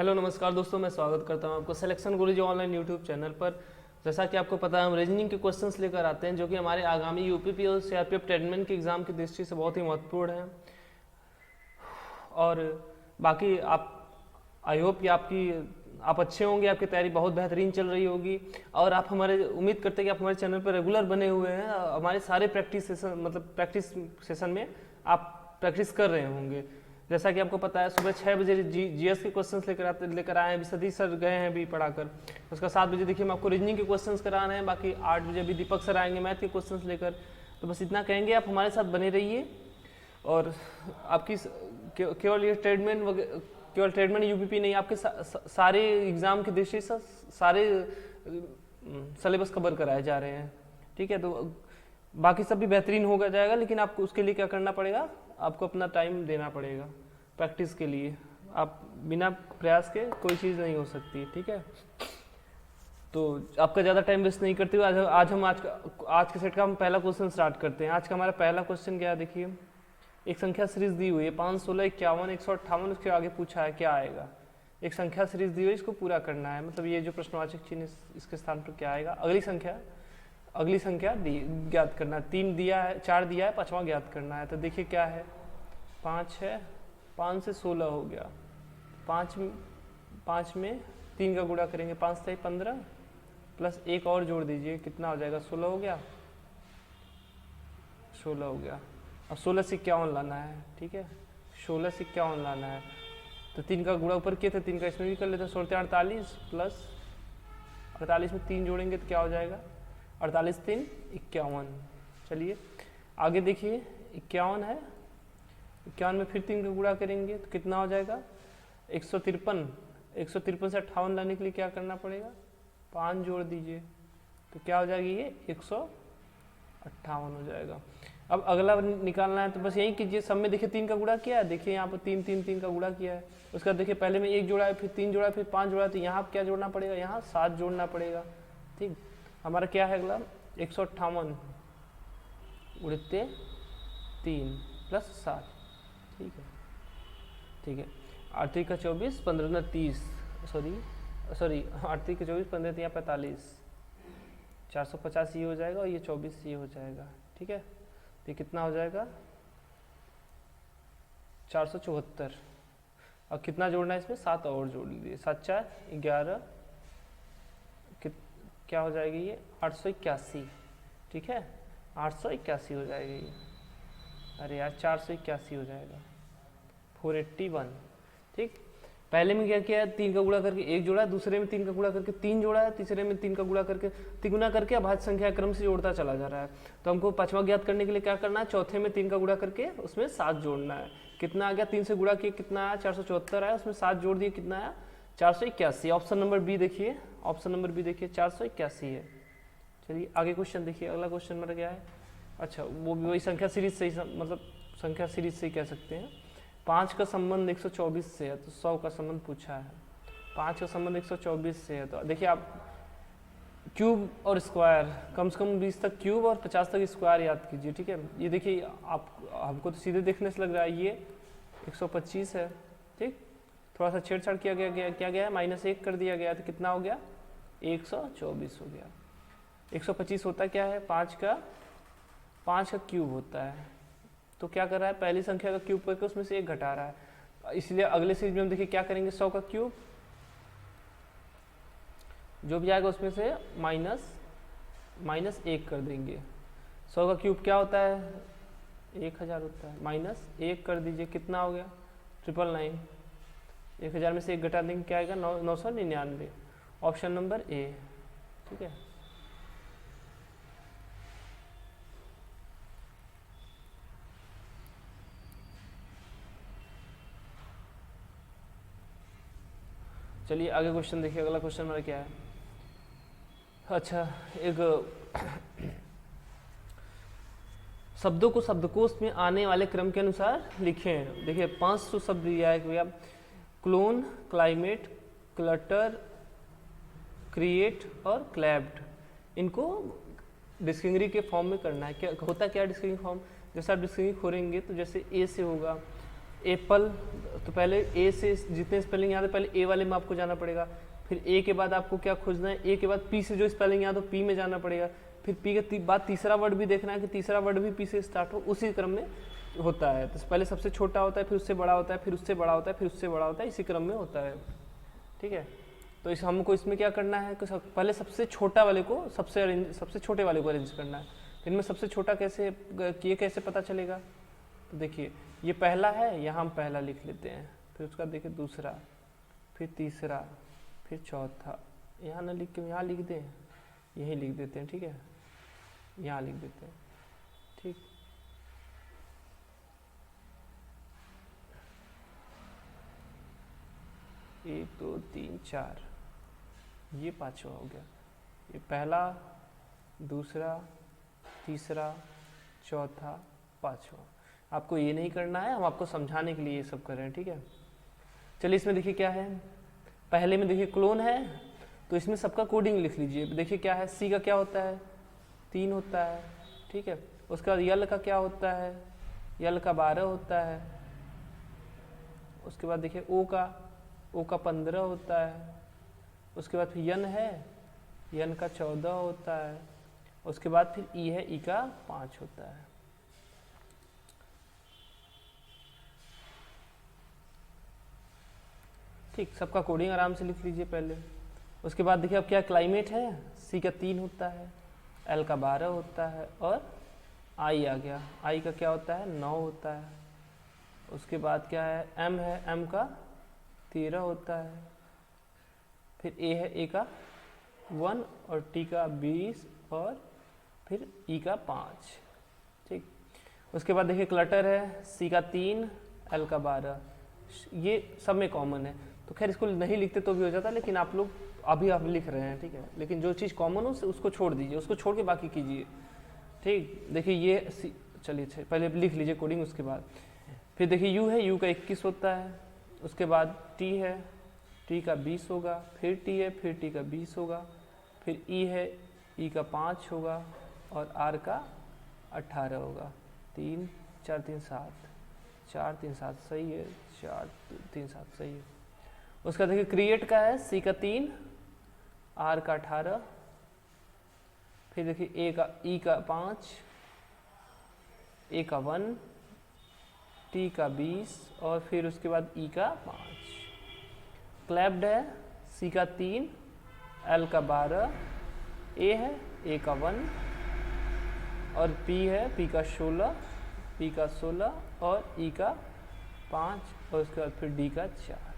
Hello नमस्कार दोस्तों, मैं स्वागत करता हूं आपको सिलेक्शन गुरुजी ऑनलाइन यूट्यूब चैनल पर। जैसा कि आपको पता है, हम रीजनिंग के क्वेश्चंस लेकर आते हैं जो कि हमारे आगामी यूपीपी और सीआरपीएफ ट्रेडमेंट के एग्जाम की दृष्टि से बहुत ही महत्वपूर्ण है। और बाकी आप आई होप कि आप अच्छे होंगे, आपकी तैयारी बहुत बेहतरीन चल रही होगी और आप हमारे उम्मीद करते हैं कि आप हमारे चैनल पर रेगुलर बने हुए हैं। हमारे सारे प्रैक्टिस सेशन में आप प्रैक्टिस कर रहे होंगे। जैसा कि आपको पता है, सुबह 6 बजे जीएस के क्वेश्चंस लेकर आए हैं, अभी सतीश सर गए हैं अभी पढ़ाकर। उसका 7 बजे देखिए हम आपको रीजनिंग के क्वेश्चंस करा रहे हैं। बाकी 8 बजे अभी दीपक सर आएंगे मैथ के क्वेश्चंस लेकर। तो बस इतना कहेंगे, आप हमारे साथ बने रहिए। और आपकी केवल ट्रेडमेंट यूपीपी नहीं, आपके सारे एग्जाम की दृष्टि से सारे सिलेबस कवर कराए जा रहे हैं। ठीक है, तो बाकी सब भी बेहतरीन होगा जाएगा, लेकिन आपको उसके लिए क्या करना पड़ेगा, आपको अपना टाइम देना पड़ेगा प्रैक्टिस के लिए। आप बिना प्रयास के कोई चीज़ नहीं हो सकती। ठीक है, तो आपका ज़्यादा टाइम वेस्ट नहीं करते हुए आज के सेट का हम पहला क्वेश्चन स्टार्ट करते हैं। आज का हमारा पहला क्वेश्चन क्या है, देखिए। एक संख्या सीरीज दी हुई है 5, 16, 51, 158, उसके आगे पूछा है क्या आएगा। एक संख्या सीरीज दी हुई है, इसको पूरा करना है। मतलब ये जो प्रश्नवाचक चिन्ह इसके स्थान पर क्या आएगा। अगली संख्या ज्ञात करना है। 3 दिया है, 4 दिया है, 5वां ज्ञात करना है। तो देखिए क्या है, 5 है, 5 से 16 हो गया। 5 में 3 का गुणा करेंगे, 5 से 15 प्लस 1 और जोड़ दीजिए, कितना हो जाएगा, 16 हो गया। 16 हो गया। अब 16 से 51 लाना है। ठीक है, 16 से 51 लाना है। तो 3 का गुणा ऊपर किए थे, 3 का इसमें भी कर लेते हैं। 16 48 प्लस 48 में 3 जोड़ेंगे तो क्या हो जाएगा, 48 3 51। चलिए आगे देखिए, 51 है, 51 में फिर 3 का गुणा करेंगे तो कितना हो जाएगा, 153। 153 से 58 लाने के लिए क्या करना पड़ेगा, 5 जोड़ दीजिए तो क्या हो जाएगी, ये 158 हो जाएगा। अब अगला निकालना है, तो बस यही कीजिए। सब में देखिए 3 का गुणा किया है, देखिए यहाँ पर 3 का गुणा किया है। उसके बाद देखिए पहले में 1 जोड़ा है, फिर 3 जोड़ा है, फिर 5 जोड़ा है, तो यहाँ क्या जोड़ना पड़ेगा, यहाँ 7 जोड़ना पड़ेगा। ठीक, हमारा क्या है अगला, 158 गुणित 3 प्लस 7। ठीक है 8 का 24, 15 ना 30, सॉरी 8 का 24, 15 या 45, 450 ये हो जाएगा और ये 24 ये हो जाएगा। ठीक है, तो कितना हो जाएगा, 474। और कितना जोड़ना है इसमें, 7 और जोड़ लीजिए, 7 4 11, क्या हो जाएगी ये, 881। ठीक है, 881 हो जाएगी ये। अरे यार 481 हो जाएगा, 481। ठीक, पहले में क्या किया, 3 का गुणा करके 1 जोड़ा, दूसरे में 3 का गुणा करके 3 जोड़ा है, तीसरे में 3 का गुणा करके तिगुना करके अभाज्य संख्या क्रम से जोड़ता चला जा रहा है। तो हमको 5वां ज्ञात करने के लिए क्या करना है, चौथे में 3 का गुणा करके उसमें 7 जोड़ना है। कितना आ गया, 3 से गुणा किया कितना आया, 474 आया, उसमें 7 जोड़ दिए, कितना आया, 481। ऑप्शन नंबर बी देखिए, 481 है। चलिए आगे क्वेश्चन देखिए, अगला क्वेश्चन मेरा क्या है। अच्छा, वो भी वही संख्या सीरीज से ही, मतलब संख्या सीरीज से ही कह सकते हैं। 5 का संबंध 124 से है, तो 100 का संबंध पूछा है। 5 का संबंध 124 से है, तो देखिए आप क्यूब और स्क्वायर, कम से कम 20 तक क्यूब और 50 तक स्क्वायर याद कीजिए। ठीक है, ये देखिए आप, हमको तो सीधे देखने से लग रहा है ये 125 है। ठीक, थोड़ा सा छेड़छाड़ किया गया, क्या गया है, -1 कर दिया गया, तो कितना हो गया, 124 हो गया। 125 होता क्या है, 5 का क्यूब होता है। तो क्या कर रहा है, पहली संख्या का क्यूब करके उसमें से 1 घटा रहा है। इसलिए अगले सीरीज में हम देखिए क्या करेंगे, 100 का क्यूब जो भी आएगा उसमें से -1 कर देंगे। 100 का क्यूब क्या होता है, 1000 होता है, -1 कर दीजिए, कितना हो गया, 999। 1000 में से 1 घटा देंगे, क्या आएगा, 999। Option number A. ठीक है, चलिए आगे क्वेश्चन देखिए। अगला क्वेश्चन हमारा क्या है, अच्छा, एक शब्दों को शब्दकोश में आने वाले क्रम के अनुसार लिखें। देखिए 500 शब्द दिया है कि आप क्लोन, क्लाइमेट, क्लटर, क्रिएट और क्लैप्ड, इनको डिक्शनरी के फॉर्म में करना है। क्या होता क्या डिक्शनरी फॉर्म, जैसे आप डिक्शनरी खोलेंगे तो जैसे ए से होगा एप्पल, तो पहले ए से जितने स्पेलिंग याद है पहले ए वाले में आपको जाना पड़ेगा, फिर ए के बाद आपको क्या खोजना है, ए के बाद पी से जो स्पेलिंग याद हो पी में जाना पड़ेगा, फिर पी के बाद तीसरा वर्ड भी देखना है कि तीसरा वर्ड भी पी से स्टार्ट हो, उसी क्रम में होता है। तो पहले सबसे छोटा होता है, फिर उससे बड़ा होता है, फिर उससे बड़ा होता है, फिर उससे बड़ा होता है, इसी क्रम में होता है। ठीक है, तो इस हमको इसमें क्या करना है कि पहले सबसे छोटा वाले को सबसे छोटे वाले को अरेंज करना है। इनमें सबसे छोटा कैसे ये कैसे पता चलेगा, तो देखिए ये पहला है, यहाँ हम पहला लिख लेते हैं, फिर उसका देखिए दूसरा, फिर तीसरा, फिर चौथा, यहाँ ना लिख के यहाँ लिख दें, यही लिख देते हैं। ठीक है, यहाँ लिख देते हैं। ठीक, 1 2 3 4, ये पांचवा हो गया। ये पहला, दूसरा, तीसरा, चौथा, पांचवा। आपको ये नहीं करना है, हम आपको समझाने के लिए ये सब कर रहे हैं। ठीक है, चलिए इसमें देखिए क्या है, पहले में देखिए क्लोन है, तो इसमें सबका कोडिंग लिख लीजिए। देखिए क्या है, सी का क्या होता है, 3 होता है। ठीक है, उसके बाद यल का क्या होता है, यल का 12 होता है। उसके बाद देखिए ओ का 15 होता है। उसके बाद फिर यन है, यन का 14 होता है। उसके बाद फिर ई है, ई का 5 होता है। ठीक, सबका कोडिंग आराम से लिख लीजिए पहले। उसके बाद देखिए अब क्या क्लाइमेट है, सी का 3 होता है, एल का 12 होता है, और आई आ गया, आई का क्या होता है, 9 होता है। उसके बाद क्या है, एम है, एम का 13 होता है। फिर ए है, ए का 1 और टी का 20 और फिर ई का 5। ठीक, उसके बाद देखिए क्लटर है, सी का 3, एल का 12, ये सब में कॉमन है। तो खैर इसको नहीं लिखते तो भी हो जाता, लेकिन आप लोग अभी आप लिख रहे हैं। ठीक है, लेकिन जो चीज़ कॉमन हो उसको छोड़ दीजिए, उसको छोड़ के बाकी कीजिए। ठीक, देखिए ये चलिए पहले लिख लीजिए कोडिंग, उसके बाद फिर देखिए यू है, यू का 21 होता है। उसके बाद टी है, टी का 20 होगा, फिर टी है, फिर टी का 20 होगा, फिर ई है, ई का 5 होगा, और आर का 18 होगा। 3 4 3 7, 4 3 7 सही है, 4 3 7 सही है। उसका देखिए क्रिएट का है, सी का 3, आर का 18, फिर देखिए ए का ई का 5, ए का 1, टी का 20 और फिर उसके बाद ई का 5। क्लैप्ड है, सी का 3, एल का 12, ए है, ए का 1 और पी है, पी का 16, पी का 16 और ई का 5 और उसके बाद फिर डी का 4।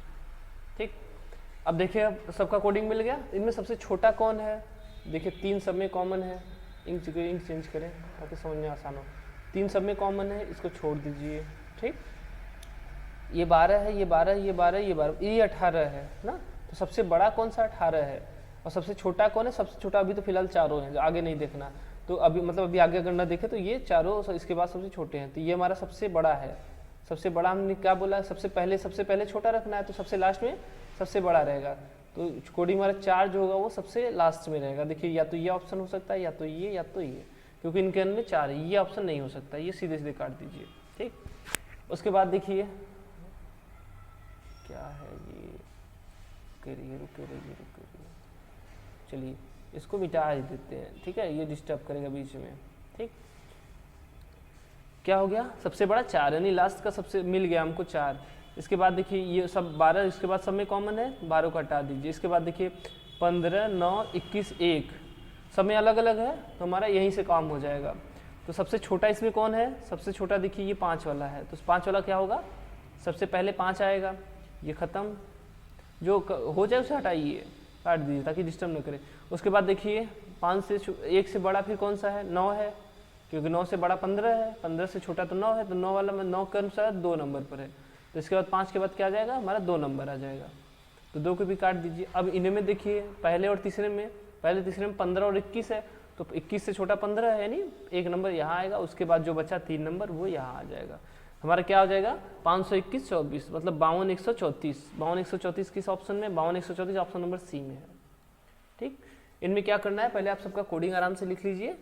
ठीक, अब देखिए अब सबका कोडिंग मिल गया। इनमें सबसे छोटा कौन है, देखिए 3 सब में कॉमन है, इंक चेंज करें ताकि समझ में आसान हो। 3 सब में कॉमन है, इसको छोड़ दीजिए। ठीक, ये 12 है, ये 12 है, ये 12 है, ये 12, ये 18 है ना। तो सबसे बड़ा कौन सा 18 है और सबसे छोटा कौन है, सबसे छोटा अभी तो फिलहाल चारों हैं, आगे नहीं देखना। तो अभी मतलब अभी आगे अगर ना देखे तो ये चारों इसके बाद सबसे छोटे हैं, तो ये हमारा सबसे बड़ा है। सबसे बड़ा हमने क्या बोला, सबसे पहले छोटा रखना है, तो सबसे लास्ट में सबसे बड़ा रहेगा। तो कोडिंग हमारा 4 जो होगा वो सबसे लास्ट में रहेगा। देखिए या तो ये ऑप्शन हो सकता है, या तो ये, या तो ये, क्योंकि इनके अंदर 4 है, ये ऑप्शन नहीं हो सकता, ये सीधे सीधे काट दीजिए। ठीक, उसके बाद देखिए क्या है ये, रुके रहिए, चलिए इसको मिटा ही देते हैं। ठीक है, ये डिस्टर्ब करेगा बीच में। ठीक, क्या हो गया, सबसे बड़ा 4, यानी लास्ट का सबसे मिल गया हमको 4। इसके बाद देखिए ये सब 12, इसके बाद सब में कॉमन है, 12 को हटा दीजिए। इसके बाद देखिए 15 9 21 1 सब में अलग अलग है, तो हमारा यहीं से काम हो जाएगा। तो सबसे छोटा इसमें कौन है, सबसे छोटा देखिए ये 5 वाला है। तो 5 वाला क्या होगा, सबसे पहले 5 आएगा, ये ख़त्म, जो हो जाए उसे हटाइए, काट दीजिए ताकि डिस्टर्ब न करे। उसके बाद देखिए 5 से 1 से बड़ा फिर कौन सा है, 9 है, क्योंकि 9 से बड़ा 15 है, 15 से छोटा तो 9 है, तो 9 वाला में 9 के अनुसार 2 नंबर पर है। तो इसके बाद 5 के बाद क्या आ जाएगा, हमारा 2 नंबर आ जाएगा, तो 2 को भी काट दीजिए। अब इनमें देखिए पहले और तीसरे में, पहले तीसरे में 15 और 21 है, तो 21 से छोटा 15 है, यानी 1 नंबर यहाँ आएगा। उसके बाद जो बचा 3 नंबर वो यहाँ आ जाएगा। हमारा क्या हो जाएगा, 521 24, मतलब 52 134। 52 134 किस ऑप्शन में, 52 134 ऑप्शन नंबर सी में है। ठीक, इनमें क्या करना है, पहले आप सबका कोडिंग आराम से लिख लीजिए,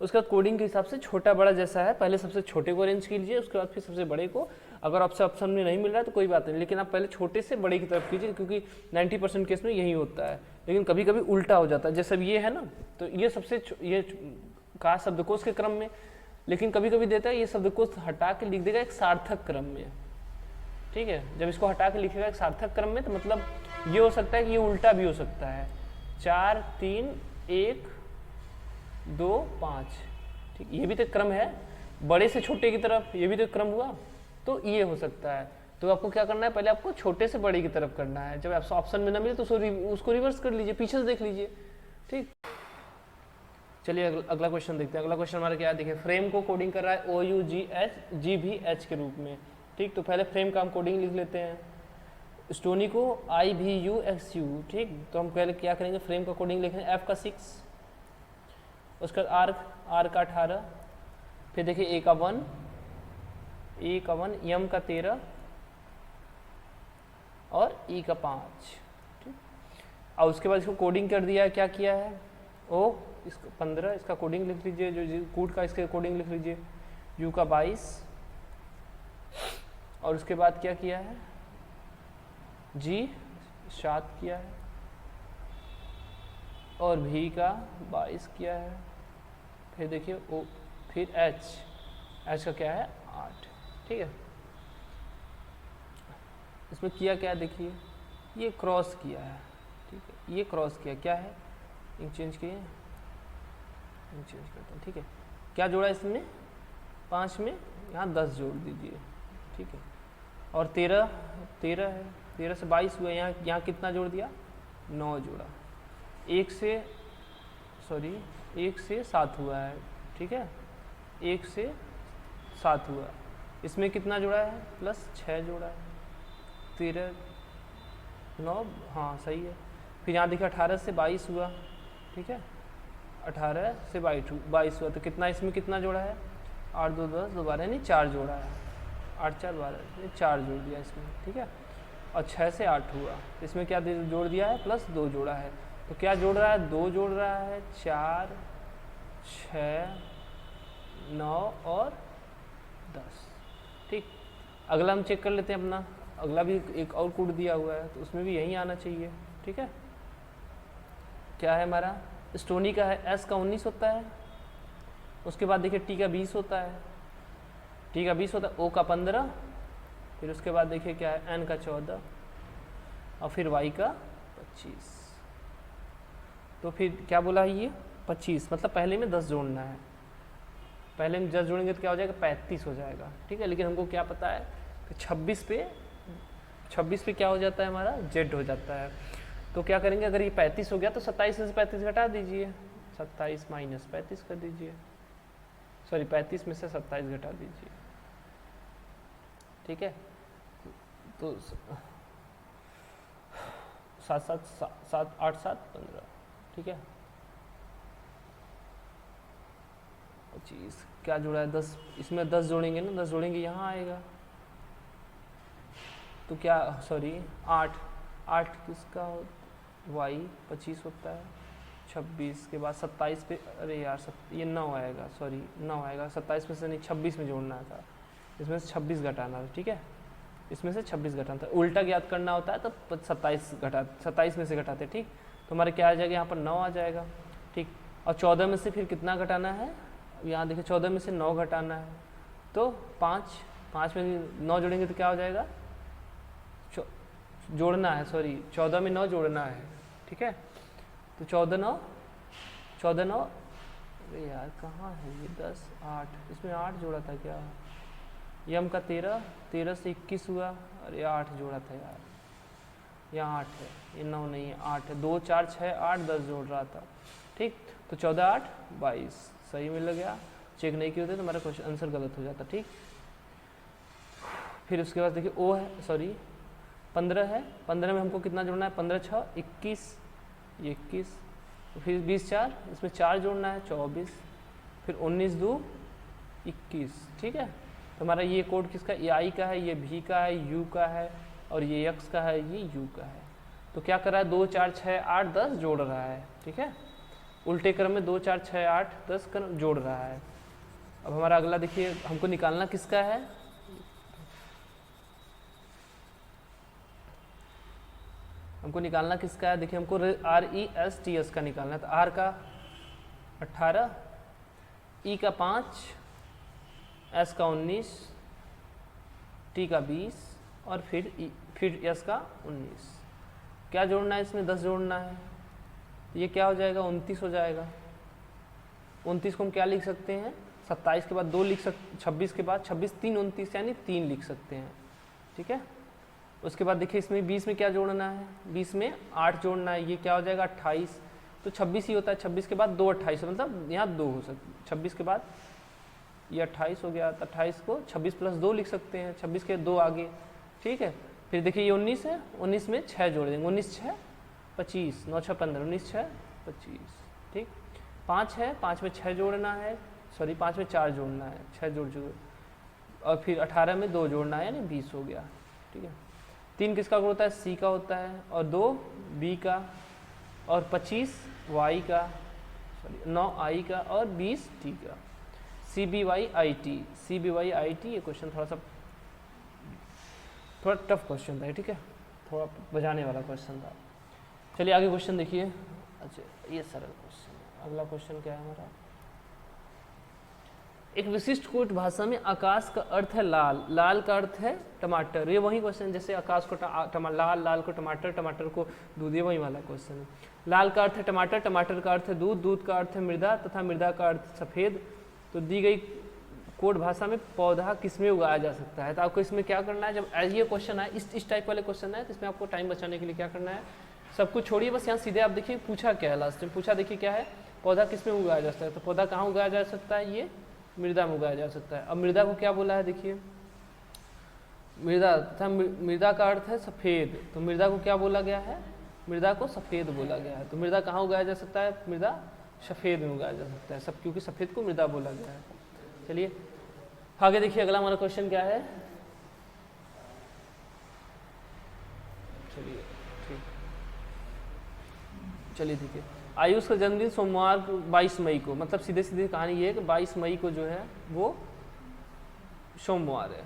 उसके बाद कोडिंग के हिसाब से छोटा बड़ा जैसा है, पहले सबसे छोटे को अरेंज कीजिए, उसके बाद फिर सबसे बड़े को। अगर आपसे ऑप्शन में नहीं मिल रहा है तो कोई बात नहीं, लेकिन आप पहले छोटे से बड़े की तरफ कीजिए, क्योंकि 90% केस में यही होता है। लेकिन कभी कभी उल्टा हो जाता है, जैसे ये है ना, तो ये सबसे ये कहा शब्दकोश के क्रम में, लेकिन कभी कभी देता है ये शब्दकोश हटा के लिख देगा एक सार्थक क्रम में। ठीक है, जब इसको हटा के लिखेगा एक सार्थक क्रम में, तो मतलब ये हो सकता है कि ये उल्टा भी हो सकता है, 4 3 1 2 5। ठीक, ये भी तो क्रम है, बड़े से छोटे की तरफ, ये भी तो क्रम हुआ, तो ये हो सकता है। तो आपको क्या करना है, पहले आपको छोटे से बड़े की तरफ करना है। जब आपको ऑप्शन में ना मिले तो उसको रिवर्स कर लीजिए, पीछे से देख लीजिए। ठीक, चलिए अगला क्वेश्चन देखते हैं। अगला क्वेश्चन हमारा क्या है, देखिए फ्रेम को कोडिंग कर रहा है OUGH GVH के रूप में। ठीक, तो पहले फ्रेम का हम कोडिंग लिख लेते हैं, स्टोनी को IVUXU। ठीक, तो हम पहले क्या करेंगे, फ्रेम का कोडिंग लिखेंगे, F का 6, उसका R का 18, फिर देखिए A का 1, M का 13 और E का 5। ठीक, और उसके बाद इसको कोडिंग कर दिया है, क्या किया है, O इसका 15, इसका कोडिंग लिख लीजिए, जो कूट का इसके कोडिंग लिख लीजिए, U का 22, और उसके बाद क्या किया है, G 7 किया है, और V का 22 किया है, फिर देखिए O, फिर H का क्या है 8। ठीक है, इसमें किया क्या, देखिए ये क्रॉस किया है। ठीक है, ये क्रॉस किया, क्या है, इंक चेंज किए, इंक चेंज करते हैं। ठीक है, क्या जोड़ा इसमें, 5 में यहाँ 10 जोड़ दीजिए। ठीक है, और 13 है, 13 से 22 हुआ, यहाँ कितना जोड़ दिया, 9 जोड़ा, 1 से 7 हुआ है। ठीक है, 1 से 7 हुआ, इसमें कितना जोड़ा है, प्लस 6 जोड़ा है, 13 9, हाँ सही है। फिर यहाँ देखिए 18 से 22 हुआ। ठीक है, 18 से 22 हुआ, तो कितना इसमें कितना जोड़ा है, 8 2 10 दोबारा यानी 4 जोड़ा है, 8 4 12, 4 जोड़ दिया इसमें। ठीक है, और 6 से 8 हुआ, तो इसमें क्या जोड़ दिया है, प्लस 2 जोड़ा है। तो क्या जोड़ रहा है, 2 जोड़ रहा है, 4 6 9 और 10। ठीक, अगला हम चेक कर लेते हैं अपना, अगला भी एक और कोड दिया हुआ है, तो उसमें भी यही आना चाहिए। ठीक है, क्या है हमारा, स्टोनी का है, S का 19 होता है, उसके बाद देखिए T का 20 होता है, T का 20 होता है, O का 15, फिर उसके बाद देखिए क्या है, N का 14, और फिर Y का 25। तो फिर क्या बोला है ये 25, मतलब पहले में 10 जोड़ना है, पहले में 10 जोड़ेंगे तो क्या हो जाएगा, 35 हो जाएगा। ठीक है, लेकिन हमको क्या पता है कि 26 पे क्या हो जाता है हमारा, Z हो जाता है। तो क्या करेंगे, अगर ये 35 हो गया तो 27 में से 35 घटा दीजिए, 27 माइनस 35 कर दीजिए, सॉरी 35 में से 27 घटा दीजिए। ठीक है, तो 7 8 7 15। ठीक है, 25 क्या जोड़ा है, 10, इसमें 10 जोड़ेंगे ना, 10 जोड़ेंगे यहाँ आएगा, तो क्या, सॉरी 8 किसका, Y 25 होता है, 26 के बाद 27 पे, अरे यार ये 9 आएगा, सॉरी 9 आएगा, 27 में से नहीं 26 में जोड़ना था, इसमें से 26 घटाना था। ठीक है, इसमें से 26 घटाना था, उल्टा ज्ञात करना होता है तो 27 में से घटाते। ठीक, तो हमारे क्या आ जाएगा, यहाँ पर 9 आ जाएगा। ठीक, और 14 में से फिर कितना घटाना है, यहाँ देखिए 14 में से 9 घटाना है, तो 5 में 9 जोड़ेंगे तो क्या हो जाएगा, जोड़ना है, सॉरी 14 में 9 जोड़ना है। ठीक है, तो 14 9, अरे यार कहाँ है ये, 10 8, इसमें 8 जोड़ा था क्या, M का 13 से 21 हुआ, अरे 8 जोड़ा था यार, यहाँ 8 है, ये 9 नहीं है, 8 है, 2 4 6 8 10 जोड़ रहा था। ठीक, तो 14 8 22 सही मिल गया, चेक नहीं किए होते तो हमारा क्वेश्चन आंसर गलत हो जाता। ठीक, फिर उसके बाद देखिए O है, सॉरी 15 है, 15 में हमको कितना जोड़ना है, 15 6 21, ये 21, फिर 20 4, इसमें 4 जोड़ना है 24, फिर 19 2 21। ठीक है, तो हमारा ये कोड किसका, ये I का है, ये V का है, U का है, और ये X का है, ये U का है। तो क्या कर रहा है, 2 4 6 8 10 जोड़ रहा है। ठीक है, उल्टे क्रम में 2 4 6 8 10 क्रम जोड़ रहा है। अब हमारा अगला देखिए, हमको निकालना किसका है, हमको निकालना किसका है, देखिए हमको RESTS का निकालना है। तो R का 18, E का 5, S का 19, T का 20 और फिर S का 19। क्या जोड़ना है इसमें, 10 जोड़ना है। तो ये क्या हो जाएगा, 29 हो जाएगा। 29 को हम क्या लिख सकते हैं, 27 के बाद 2 लिख सकते, 26 के बाद 26 3 29 यानी 3 लिख सकते हैं। ठीक है, उसके बाद देखिए इसमें 20 में क्या जोड़ना है, 20 में 8 जोड़ना है, ये क्या हो जाएगा 28। तो 26 ही होता है, 26 के बाद 2 28, मतलब यहाँ 2 हो सकते, 26 के बाद ये 28 हो गया। तो 28 को 26 + 2 लिख सकते हैं, 26 के 2 आगे। ठीक है, फिर देखिए ये 19 है, 19 में 6 जोड़ देंगे, 19 6 25, 9 6 15, 19 6 25। ठीक, 5 है, 5 में 6 जोड़ना है, सॉरी 5 में 4 जोड़ना है, 6 जोड़, और फिर 18 में 2 जोड़ना है यानी 20 हो गया। ठीक है, 3 किसका होता है, C का होता है, और 2 B का, और 25 Y का, सॉरी 9 I का, और 20 T का। CBYIT, CBYIT, ये क्वेश्चन थोड़ा टफ क्वेश्चन था, ठीक है, थोड़ा बजाने वाला क्वेश्चन था। चलिए आगे क्वेश्चन देखिए। अच्छा ये सरल क्वेश्चन है। अगला क्वेश्चन क्या है हमारा, एक विशिष्ट कोट भाषा में आकाश का अर्थ है लाल, लाल का अर्थ है टमाटर। ये वही क्वेश्चन जैसे आकाश को लाल, लाल को टमाटर, टमाटर को दूध, ये वही वाला क्वेश्चन है। लाल का अर्थ है टमाटर, टमाटर का अर्थ है दूध, दूध का अर्थ है मृदा, तथा मृदा का अर्थ सफ़ेद। तो दी गई कोड भाषा में पौधा किसमें उगाया जा सकता है। तो आपको इसमें क्या करना है, जब ये क्वेश्चन आए, इस टाइप वाले क्वेश्चन आए, तो इसमें आपको टाइम बचाने के लिए क्या करना है, सब कुछ छोड़िए, बस यहाँ सीधे आप देखिए पूछा क्या है, लास्ट में पूछा देखिए क्या है, पौधा किसमें उगाया जा सकता है। तो पौधा कहाँ उगाया जा सकता है, ये मृदा में उगाया जा सकता है। अब मृदा को क्या बोला है, देखिए मृदा तथा मृदा का अर्थ है सफ़ेद, तो मृदा को क्या बोला गया है, मृदा को सफ़ेद बोला गया है। तो मृदा कहाँ उगाया जा सकता है, मृदा सफ़ेद में उगाया जा सकता है, सब क्योंकि सफ़ेद को मृदा बोला गया है। चलिए आगे देखिए, अगला हमारा क्वेश्चन क्या है। चलिए ठीक, चलिए देखिए, आयुष का जन्मदिन सोमवार 22 मई को, मतलब सीधे सीधे कहानी ये है कि 22 मई को जो है वो सोमवार है,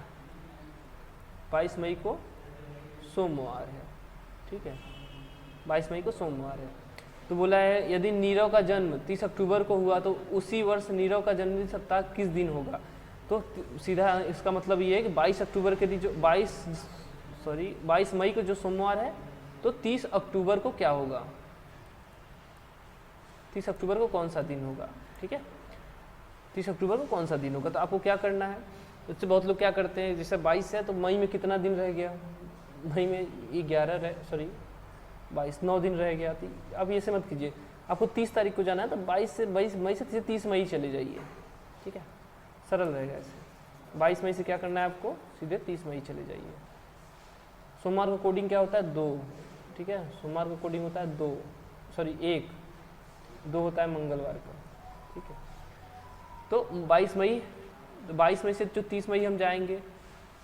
22 मई को सोमवार है। ठीक है, 22 मई को सोमवार है। तो बोला है यदि नीरव का जन्म 30 अक्टूबर को हुआ तो उसी वर्ष नीरव का जन्मदिन सप्ताह किस दिन होगा। तो सीधा इसका मतलब ये है कि 22 अक्टूबर के दिन जो 22 मई को जो सोमवार है, तो 30 अक्टूबर को क्या होगा, 30 अक्टूबर को कौन सा दिन होगा। ठीक है, 30 अक्टूबर को कौन सा दिन होगा। तो आपको क्या करना है, इससे बहुत लोग क्या करते हैं, जैसे 22 है तो मई में कितना दिन रह गया, मई में 9 दिन रह गया थी। अब ये से मत कीजिए, आपको 30 तारीख को जाना है तो 22 मई से 30 मई चले जाइए। ठीक है, सरल रहेगा ऐसे। 22 मई से क्या करना है आपको, सीधे 30 मई चले जाइए। सोमवार का कोडिंग क्या होता है, 2। ठीक है, सोमवार का कोडिंग होता है 2, सॉरी 1, 2 होता है मंगलवार का। ठीक है, तो 22 मई से जो 30 मई हम जाएंगे,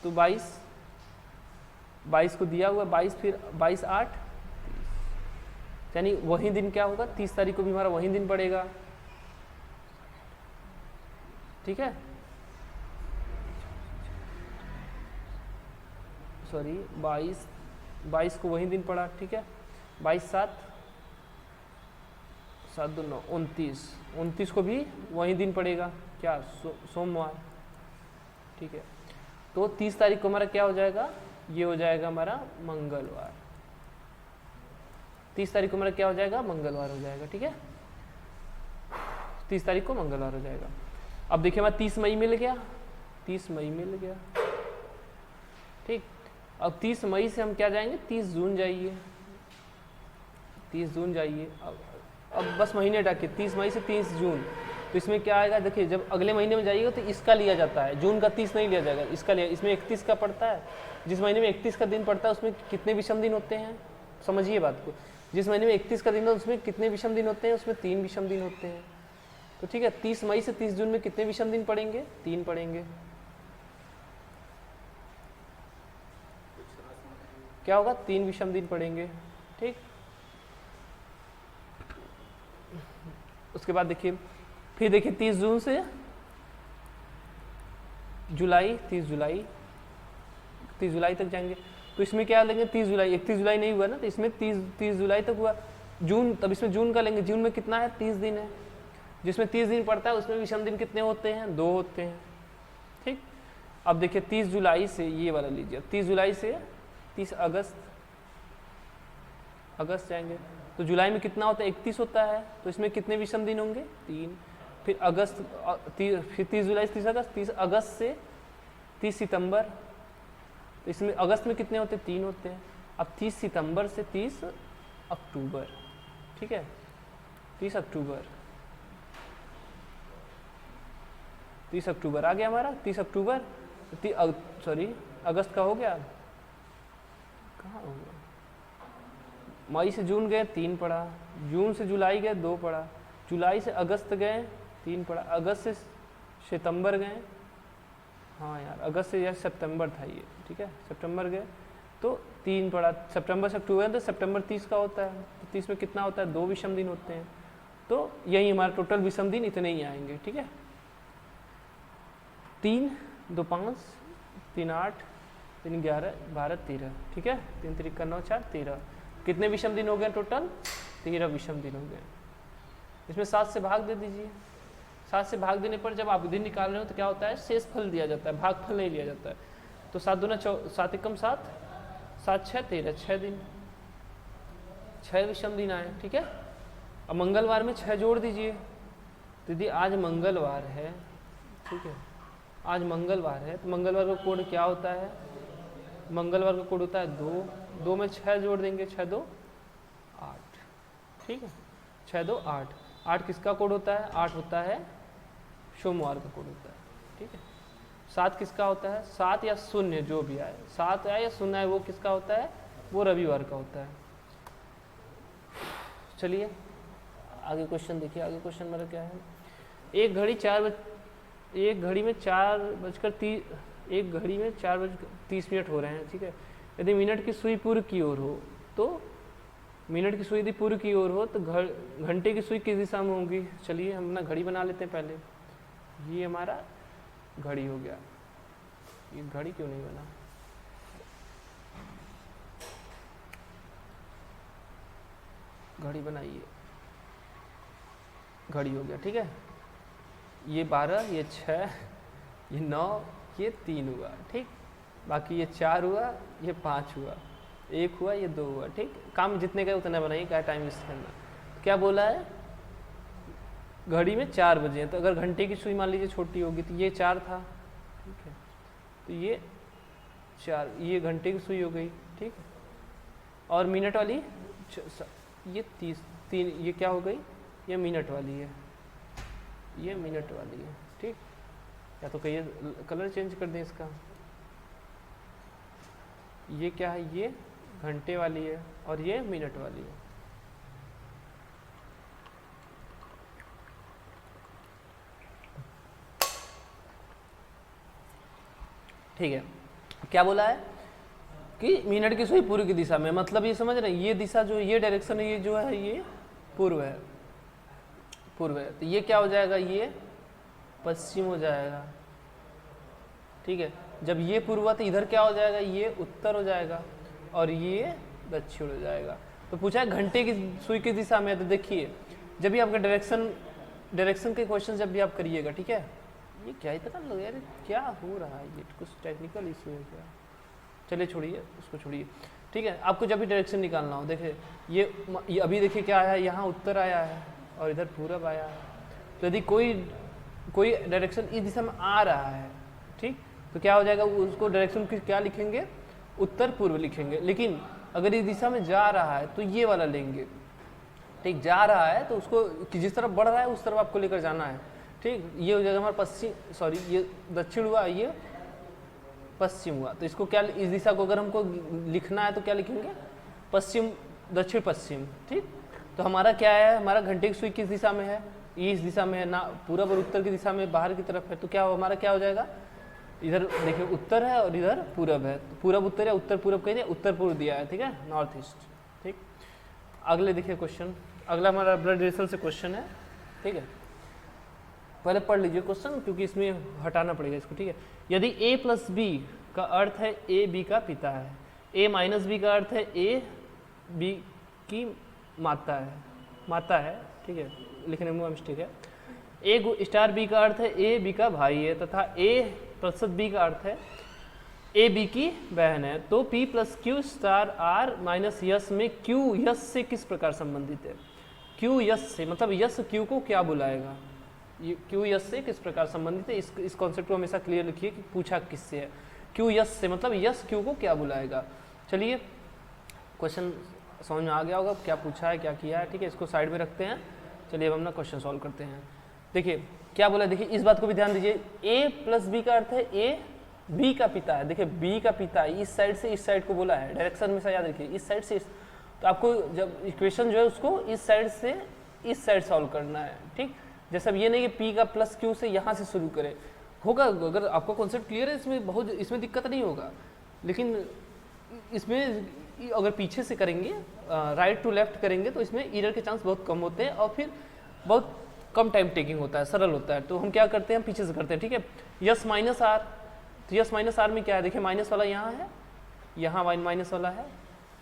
तो 22 को दिया हुआ 22, फिर 22 8, यानी वही दिन क्या होगा, 30 तारीख को भी हमारा वही दिन पड़ेगा। ठीक है, सॉरी 22 को वही दिन पड़ा। ठीक है, 22 7 2 9 29 को भी वही दिन पड़ेगा, क्या सोमवार। ठीक है, तो 30 तारीख को हमारा क्या हो जाएगा, ये हो जाएगा हमारा मंगलवार। 30 तारीख को हमारा क्या हो जाएगा, मंगलवार हो जाएगा। ठीक है, 30 तारीख को मंगलवार हो जाएगा। अब देखिए हमारा 30 मई मिल गया, 30 मई मिल गया। ठीक, अब 30 मई से हम क्या जाएंगे, 30 जून जाइए, 30 जून जाइए। अब बस महीने डाकिए, 30 मई से 30 जून। तो इसमें क्या आएगा, देखिए जब अगले महीने में जाइएगा तो इसका लिया जाता है, जून का 30 नहीं लिया जाएगा, इसका लिया। इसमें 31 का पड़ता है, जिस महीने में 31 का दिन पड़ता है उसमें कितने विषम दिन होते हैं, समझिए बात को। जिस महीने में 31 का दिन है उसमें कितने विषम दिन होते हैं, उसमें 3 विषम दिन होते हैं। तो ठीक है, 30 मई से 30 जून में कितने विषम दिन पड़ेंगे, 3 पड़ेंगे। क्या होगा, 3 विषम दिन पड़ेंगे। ठीक, उसके बाद देखिए फिर देखिए 30 जून से जुलाई, 30 जुलाई तक जाएंगे। तो इसमें क्या लेंगे 30 जुलाई, 31 जुलाई नहीं हुआ ना, तो इसमें 30 जुलाई तक हुआ। जून, तब इसमें जून का लेंगे। जून में कितना है 30 दिन है, जिसमें 30 दिन पड़ता है उसमें विषम दिन कितने होते हैं 2 होते हैं। ठीक, अब देखिए 30 जुलाई से ये वाला लीजिए, 30 जुलाई से 30 अगस्त जाएंगे। तो जुलाई में कितना होता है 31 होता है, तो इसमें कितने विषम दिन होंगे 3। फिर अगस्त, फिर 30 जुलाई से 30 अगस्त, 30 अगस्त से 30 सितंबर, तो इसमें अगस्त में कितने होते हैं 3 होते हैं। अब 30 सितंबर से 30 अक्टूबर, ठीक है 30 अक्टूबर, 30 अक्टूबर आ गया हमारा। 30 अक्टूबर, सॉरी अगस्त का हो गया, कहाँ हो गया, मई से जून गए 3 पड़ा, जून से जुलाई गए 2 पड़ा, जुलाई से अगस्त गए 3 पड़ा, अगस्त से सितंबर गए, हाँ यार अगस्त से यार सितंबर था ये, ठीक है सितंबर गए तो 3 पड़ा, सितंबर से अक्टूबर तो सितंबर 30 का होता है, तो 30 में कितना होता है 2 विषम दिन होते हैं। तो यही हमारा टोटल विषम दिन इतने ही आएंगे, ठीक है 3 2 5 3 8 3 11 12 13, ठीक है 3 3 9 4 13, कितने विषम दिन हो गए टोटल 13 विषम दिन हो गए। इसमें 7 से भाग दे दीजिए, 7 से भाग देने पर जब आप दिन निकाल रहे हो तो क्या होता है शेष फल दिया जाता है, भागफल नहीं लिया जाता है। तो 7 दूना 7 एकम 7, 7 6 13, 6 दिन, 6 विषम दिन आए, ठीक है। अब मंगलवार में 6 जोड़ दीजिए, दीदी आज मंगलवार है, ठीक है आज मंगलवार है, तो मंगलवार का कोड क्या होता है, मंगलवार का कोड होता है 2, 2 में 6 जोड़ देंगे, 6 2 8, ठीक है 6 2 8, 8 किसका कोड होता है 8 होता है सोमवार का कोड होता है, ठीक है। 7 किसका होता है 7 या 0 जो भी आए, 7 आए या 0 आए वो किसका होता है वो रविवार का होता है। चलिए आगे क्वेश्चन देखिए, आगे क्वेश्चन मेरा क्या है, एक घड़ी में 4:30 हो रहे हैं, ठीक है। यदि मिनट की सुई पूर्व की ओर हो तो मिनट की सुई यदि पूर्व की ओर हो तो घंटे की सुई किस दिशा में होगी। चलिए हम ना घड़ी बना लेते हैं पहले, ये हमारा घड़ी हो गया, ये घड़ी क्यों नहीं बना, घड़ी बनाइए, घड़ी हो गया, ठीक है। ये 12, ये 6, ये 9, ये 3 हुआ, ठीक। बाकी ये 4 हुआ, ये 5 हुआ, 1 हुआ, ये 2 हुआ, ठीक। काम जितने का उतना बनाइए, क्या टाइम वेस्ट करना। क्या बोला है घड़ी में 4 बजे हैं, तो अगर घंटे की सुई मान लीजिए छोटी होगी तो ये 4 था, ठीक है तो ये 4, ये घंटे की सुई हो गई, ठीक है। और मिनट वाली ये 3, ये क्या हो गई ये मिनट वाली है, ये मिनट वाली है, ठीक। या तो कहिए कलर चेंज कर दें इसका, ये क्या है ये घंटे वाली है और ये मिनट वाली है। ठीक है, क्या बोला है कि मिनट की सुई पूर्व की दिशा में, मतलब ये समझ रहे हैं ये दिशा जो ये डायरेक्शन है ये जो है ये पूर्व है, पूर्व है, तो ये क्या हो जाएगा ये पश्चिम हो जाएगा, ठीक है। जब ये पूर्व हुआ तो इधर क्या हो जाएगा ये उत्तर हो जाएगा और ये दक्षिण हो जाएगा। तो पूछा है घंटे की सुई की दिशा में, तो देखिए जब भी आपका डायरेक्शन के क्वेश्चन जब भी आप करिएगा, ठीक है। ये क्या इतना लोग यार क्या हो रहा है, ये कुछ टेक्निकल इशू है क्या, चलिए छोड़िए उसको छोड़िए, ठीक है। आपको जब भी डायरेक्शन निकालना हो, देखिए ये अभी देखिए क्या आया है, यहाँ उत्तर आया है और इधर पूरब आया है। तो यदि कोई डायरेक्शन इस दिशा में आ रहा है, ठीक, तो क्या हो जाएगा उसको डायरेक्शन की क्या लिखेंगे उत्तर पूर्व लिखेंगे। लेकिन अगर इस दिशा में जा रहा है तो ये वाला लेंगे, ठीक। जा रहा है तो उसको जिस तरफ बढ़ रहा है उस तरफ आपको लेकर जाना है, ठीक। ये हो जाएगा हमारा पश्चिम, सॉरी ये दक्षिण हुआ, ये पश्चिम हुआ। तो इसको क्या, इस दिशा को अगर हमको लिखना है तो क्या लिखेंगे पश्चिम दक्षिण पश्चिम, ठीक। तो हमारा क्या है, हमारा घंटे की सुई किस दिशा में है, ये इस दिशा में है ना, पूरब और उत्तर की दिशा में बाहर की तरफ है। तो क्या हो हमारा क्या हो जाएगा, इधर देखिए उत्तर है और इधर पूरब है, तो पूरब उत्तर या उत्तर पूरब कह दिया, उत्तर पूर्व दिया है, ठीक है नॉर्थ ईस्ट, ठीक। अगले देखिए क्वेश्चन, अगला हमारा ब्लड रिलेशन से क्वेश्चन है, ठीक है, पहले पढ़ लीजिए क्वेश्चन, क्योंकि इसमें हटाना पड़ेगा इसको, ठीक है। यदि a प्लस बी का अर्थ है a b का पिता है, a माइनस बी का अर्थ है a b की माता है, ठीक है, लिखने में मिस्टेक है। a स्टार b का अर्थ है a b का भाई है, तथा a प्रतिशत b का अर्थ है a b की बहन है। तो p plus Q star r minus yes में q यस से किस प्रकार संबंधित है? q यस से मतलब यस q को क्या बुलाएगा? क्यू यस से किस प्रकार संबंधित है? इस कॉन्सेप्ट को हमेशा क्लियर लिखिए कि पूछा किससे है। क्यू यस से मतलब यस क्यू को क्या बुलाएगा। चलिए क्वेश्चन समझ में आ गया होगा क्या पूछा है क्या किया है, ठीक है, इसको साइड में रखते हैं। चलिए अब हम ना क्वेश्चन सॉल्व करते हैं। देखिए क्या बोला, देखिए इस बात को भी ध्यान दीजिए, ए प्लस बी का अर्थ है ए बी का पिता है। देखिए बी का पिता इस साइड से इस साइड को बोला है, डायरेक्शन में से याद रखिए, इस साइड से तो आपको जब इक्वेशन जो है उसको इस साइड से इस साइड सॉल्व करना है, ठीक। जैसे अब ये नहीं कि P का प्लस Q से यहाँ से शुरू करें, होगा अगर आपको कॉन्सेप्ट क्लियर है इसमें दिक्कत नहीं होगा। लेकिन इसमें अगर पीछे से करेंगे राइट टू लेफ्ट करेंगे तो इसमें एरर के चांस बहुत कम होते हैं और फिर बहुत कम टाइम टेकिंग होता है, सरल होता है। तो हम क्या करते हैं, हम पीछे से करते हैं, ठीक है। यस माइनस आर, तो यस माइनस आर में क्या है, देखिए माइनस वाला यहाँ है, यहाँ माइनस वाला है।